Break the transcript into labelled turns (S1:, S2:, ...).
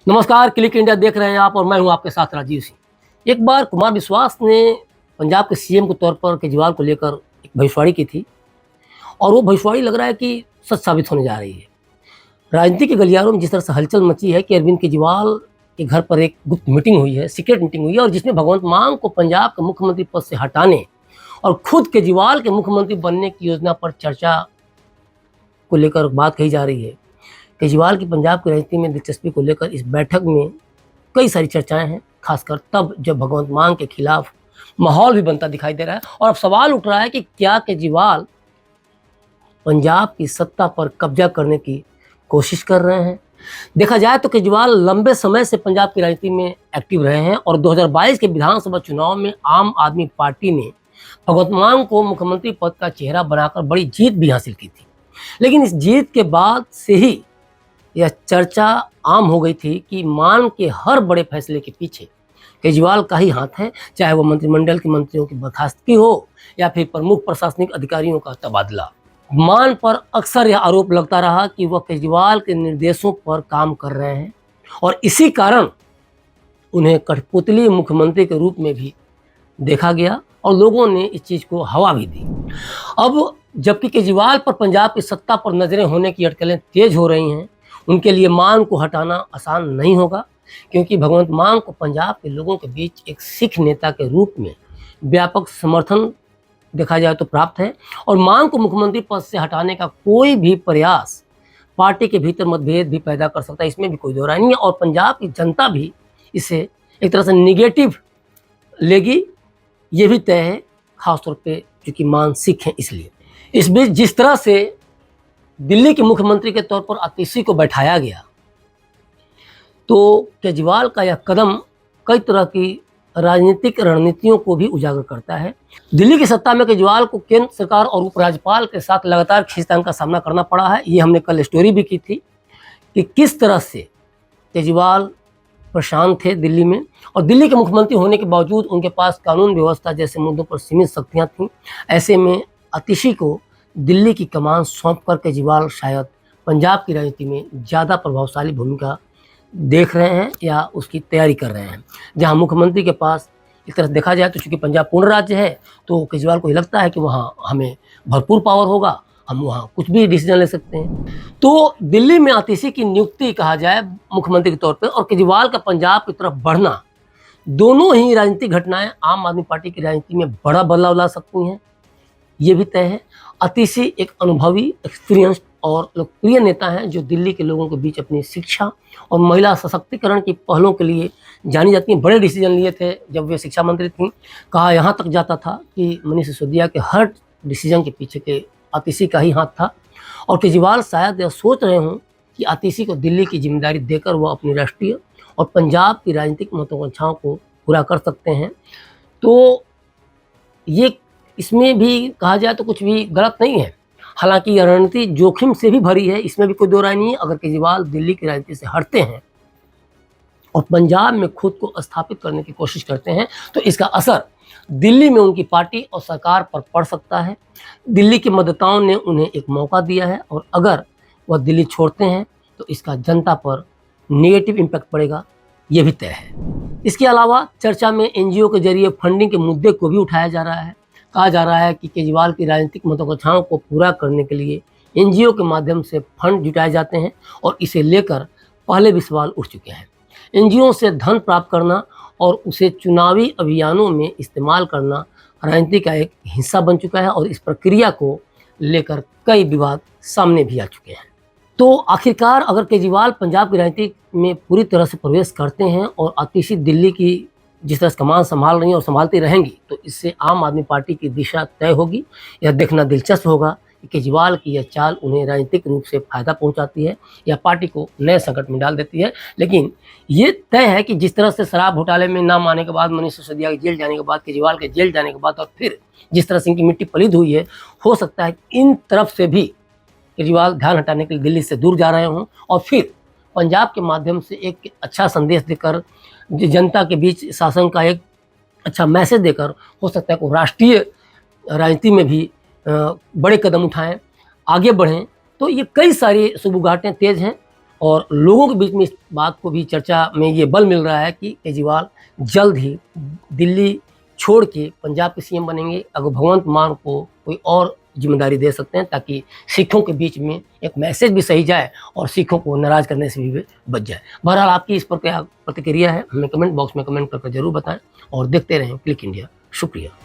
S1: नमस्कार, click India देख रहे हैं आप और मैं हूं आपके साथ राजीव सिंह। एक बार कुमार विश्वास ने पंजाब के सीएम के तौर पर केजरीवाल को लेकर एक भविष्यवाणी की थी और वो भविष्यवाणी लग रहा है कि सच साबित होने जा रही है। राजनीति के गलियारों में जिस तरह से हलचल मची है कि अरविंद केजरीवाल के घर पर एक गुप्त मीटिंग हुई है, सीक्रेट मीटिंग हुई है और जिसमें भगवंत मान को पंजाब के मुख्यमंत्री पद से हटाने और खुद केजरीवाल के मुख्यमंत्री बनने की योजना पर चर्चा को लेकर बात कही जा रही है। केजरीवाल की पंजाब की राजनीति में दिलचस्पी को लेकर इस बैठक में कई सारी चर्चाएं हैं, खासकर तब जब भगवंत मान के खिलाफ माहौल भी बनता दिखाई दे रहा है और अब सवाल उठ रहा है कि क्या केजरीवाल पंजाब की सत्ता पर कब्जा करने की कोशिश कर रहे हैं। देखा जाए तो केजरीवाल लंबे समय से पंजाब की राजनीति में एक्टिव रहे हैं और 2022 के विधानसभा चुनाव में आम आदमी पार्टी ने भगवंत मान को मुख्यमंत्री पद का चेहरा बनाकर बड़ी जीत भी हासिल की थी। लेकिन इस जीत के बाद से ही यह चर्चा आम हो गई थी कि मान के हर बड़े फैसले के पीछे केजरीवाल का ही हाथ है, चाहे वो मंत्रिमंडल के मंत्रियों की बर्खास्तगी हो या फिर प्रमुख प्रशासनिक अधिकारियों का तबादला। मान पर अक्सर यह आरोप लगता रहा कि वह केजरीवाल के निर्देशों पर काम कर रहे हैं और इसी कारण उन्हें कठपुतली मुख्यमंत्री के रूप में भी देखा गया और लोगों ने इस चीज़ को हवा भी दी। अब जबकि केजरीवाल पर पंजाब की सत्ता पर नजरें होने की अटकलें तेज हो रही हैं, उनके लिए मान को हटाना आसान नहीं होगा, क्योंकि भगवंत मान को पंजाब के लोगों के बीच एक सिख नेता के रूप में व्यापक समर्थन देखा जाए तो प्राप्त है और मान को मुख्यमंत्री पद से हटाने का कोई भी प्रयास पार्टी के भीतर मतभेद भी पैदा कर सकता है, इसमें भी कोई दो राय नहीं है और पंजाब की जनता भी इसे एक तरह से निगेटिव लेगी, ये भी तय है, खासतौर पे क्योंकि मान सिख हैं इसलिए। इस बीच जिस तरह से दिल्ली के मुख्यमंत्री के तौर पर आतिशी को बैठाया गया, तो केजरीवाल का यह कदम कई तरह की राजनीतिक रणनीतियों को भी उजागर करता है। दिल्ली की सत्ता में केजरीवाल को केंद्र सरकार और उपराज्यपाल के साथ लगातार खींचतान का सामना करना पड़ा है। ये हमने कल स्टोरी भी की थी कि किस तरह से केजरीवाल परेशान थे दिल्ली में और दिल्ली के मुख्यमंत्री होने के बावजूद उनके पास कानून व्यवस्था जैसे मुद्दों पर सीमित शक्तियाँ थीं। ऐसे में आतिशी को दिल्ली की कमान सौंप कर केजरीवाल शायद पंजाब की राजनीति में ज़्यादा प्रभावशाली भूमिका देख रहे हैं या उसकी तैयारी कर रहे हैं, जहां मुख्यमंत्री के पास एक तरह से देखा जाए तो चूँकि पंजाब पूर्ण राज्य है, तो केजरीवाल को ये लगता है कि वहाँ हमें भरपूर पावर होगा, हम वहाँ कुछ भी डिसीजन ले सकते हैं। तो दिल्ली में आतिशी की नियुक्ति कहा जाए मुख्यमंत्री के तौर पर और केजरीवाल का पंजाब की तरफ बढ़ना, दोनों ही राजनीतिक घटनाएं आम आदमी पार्टी की राजनीति में बड़ा बदलाव ला सकती हैं, ये भी तय है। आतिशी एक अनुभवी, एक्सपीरियंस्ड और लोकप्रिय नेता हैं जो दिल्ली के लोगों के बीच अपनी शिक्षा और महिला सशक्तिकरण की पहलों के लिए जानी जाती हैं। बड़े डिसीजन लिए थे जब वे शिक्षा मंत्री थीं। कहा यहाँ तक जाता था कि मनीष सिसोदिया के हर डिसीजन के पीछे के आतिशी का ही हाथ था और केजरीवाल शायद यह सोच रहे हों कि आतिशी को दिल्ली की जिम्मेदारी देकर वह अपनी राष्ट्रीय और पंजाब की राजनीतिक महत्वाकांक्षाओं को पूरा कर सकते हैं। तो ये इसमें भी कहा जाए तो कुछ भी गलत नहीं है। हालांकि यह रणनीति जोखिम से भी भरी है, इसमें भी कोई दो राय नहीं है। अगर केजरीवाल दिल्ली की राजनीति से हटते हैं और पंजाब में खुद को स्थापित करने की कोशिश करते हैं, तो इसका असर दिल्ली में उनकी पार्टी और सरकार पर पड़ सकता है। दिल्ली के मतदाताओं ने उन्हें एक मौका दिया है और अगर वह दिल्ली छोड़ते हैं तो इसका जनता पर नेगेटिव इम्पैक्ट पड़ेगा, ये भी तय है। इसके अलावा चर्चा में एनजीओ के जरिए फंडिंग के मुद्दे को भी उठाया जा रहा है। कहा जा रहा है कि केजरीवाल की राजनीतिक महत्वाकांक्षाओं को पूरा करने के लिए एनजीओ के माध्यम से फंड जुटाए जाते हैं और इसे लेकर पहले भी सवाल उठ चुके हैं। एनजीओ से धन प्राप्त करना और उसे चुनावी अभियानों में इस्तेमाल करना राजनीति का एक हिस्सा बन चुका है और इस प्रक्रिया को लेकर कई विवाद सामने भी आ चुके हैं। तो आखिरकार अगर केजरीवाल पंजाब की राजनीति में पूरी तरह से प्रवेश करते हैं और आतिशी दिल्ली की जिस तरह से कमान संभाल रही हैं और संभालती रहेंगी, तो इससे आम आदमी पार्टी की दिशा तय होगी। यह देखना दिलचस्प होगा कि केजरीवाल की यह चाल उन्हें राजनीतिक रूप से फायदा पहुंचाती है या पार्टी को नए संकट में डाल देती है। लेकिन ये तय है कि जिस तरह से शराब घोटाले में नाम आने के बाद, मनीष सिसोदिया के जेल जाने के बाद, केजरीवाल के जेल जाने के बाद और फिर जिस तरह से इनकी मिट्टी पलीद हुई है, हो सकता है कि इन तरफ से भी केजरीवाल ध्यान हटाने के लिए दिल्ली से दूर जा रहे हों और फिर पंजाब के माध्यम से एक अच्छा संदेश देकर जनता के बीच शासन का एक अच्छा मैसेज देकर हो सकता है कि राष्ट्रीय राजनीति में भी बड़े कदम उठाएं, आगे बढ़ें। तो ये कई सारी सुबुगाहटें तेज हैं और लोगों के बीच में इस बात को भी चर्चा में ये बल मिल रहा है कि केजरीवाल जल्द ही दिल्ली छोड़ के पंजाब के सीएम बनेंगे। अगर भगवंत मान को कोई और जिम्मेदारी दे सकते हैं ताकि सिखों के बीच में एक मैसेज भी सही जाए और सिखों को नाराज करने से भी बच जाए। बहरहाल आपकी इस पर क्या प्रतिक्रिया है हमें कमेंट बॉक्स में कमेंट करके जरूर बताएं और देखते रहें क्लिक इंडिया। शुक्रिया।